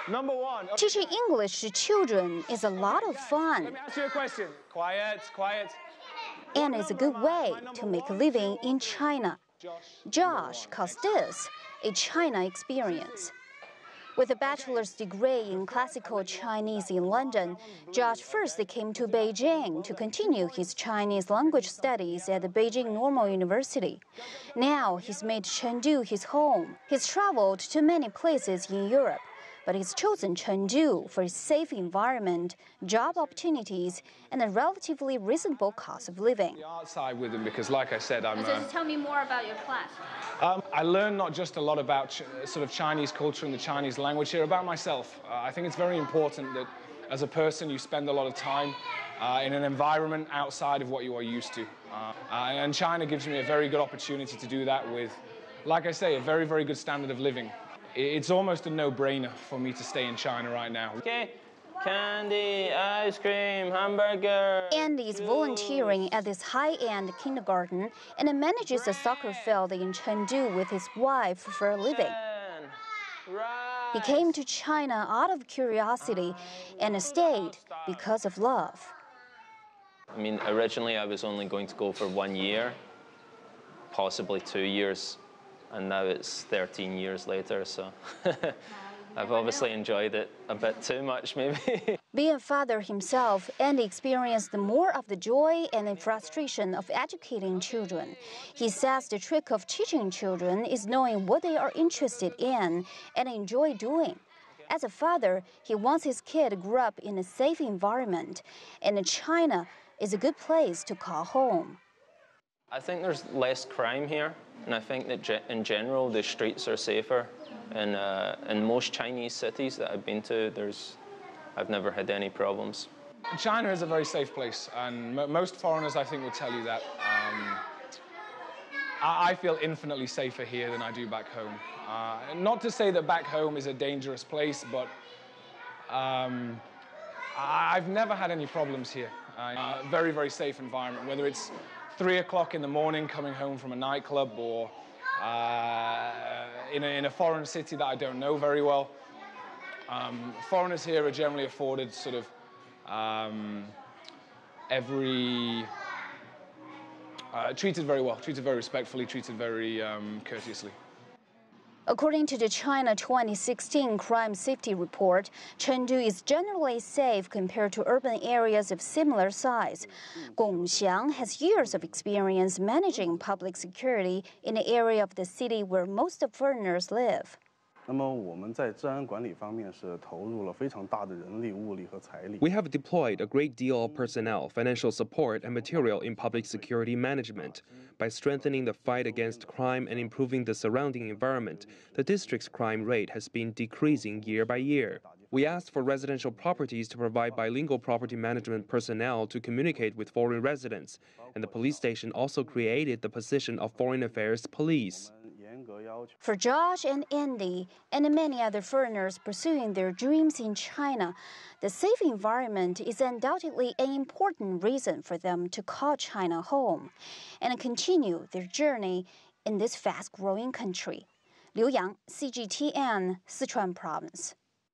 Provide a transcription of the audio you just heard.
Number one. Teaching English to children is a lot of fun. Let me ask you a question. Quiet, quiet. And it's a good way to make a living in China. Josh calls this a China experience. With a bachelor's degree in classical Chinese in London, Josh first came to Beijing to continue his Chinese language studies at the Beijing Normal University. Now he's made Chengdu his home. He's traveled to many places in Europe, but he's chosen Chengdu for its safe environment, job opportunities, and a relatively reasonable cost of living. The art side with him because, like I said, Tell me more about your class. I learned not just a lot about sort of Chinese culture and the Chinese language here, about myself. I think it's very important that as a person you spend a lot of time in an environment outside of what you are used to. And China gives me a very good opportunity to do that with, like I say, a very, very good standard of living. It's almost a no-brainer for me to stay in China right now. Okay. Candy, ice cream, hamburger. Andy is volunteering at this high-end kindergarten and manages a soccer field in Chengdu with his wife for a living. He came to China out of curiosity and stayed because of love. I mean, originally I was only going to go for 1 year, possibly 2 years, and now it's 13 years later, so I've obviously enjoyed it a bit too much, maybe. Being a father himself, Andy experienced more of the joy and the frustration of educating children. He says the trick of teaching children is knowing what they are interested in and enjoy doing. As a father, he wants his kid to grow up in a safe environment, and China is a good place to call home. I think there's less crime here, and I think that in general the streets are safer. In most Chinese cities that I've been to, I've never had any problems. China is a very safe place, and most foreigners, I think, will tell you that. I feel infinitely safer here than I do back home. Not to say that back home is a dangerous place, but I've never had any problems here. Very, very safe environment, whether it's 3 o'clock in the morning coming home from a nightclub or in a foreign city that I don't know very well. Foreigners here are generally afforded sort of treated very well, treated very respectfully, treated very courteously. According to the China 2016 Crime Safety Report, Chengdu is generally safe compared to urban areas of similar size. Gong Xiang has years of experience managing public security in the area of the city where most of foreigners live. We have deployed a great deal of personnel, financial support, and material in public security management. By strengthening the fight against crime and improving the surrounding environment, the district's crime rate has been decreasing year by year. We asked for residential properties to provide bilingual property management personnel to communicate with foreign residents, and the police station also created the position of Foreign Affairs Police. For Josh and Andy, and many other foreigners pursuing their dreams in China, the safe environment is undoubtedly an important reason for them to call China home and continue their journey in this fast-growing country. Liu Yang, CGTN, Sichuan Province.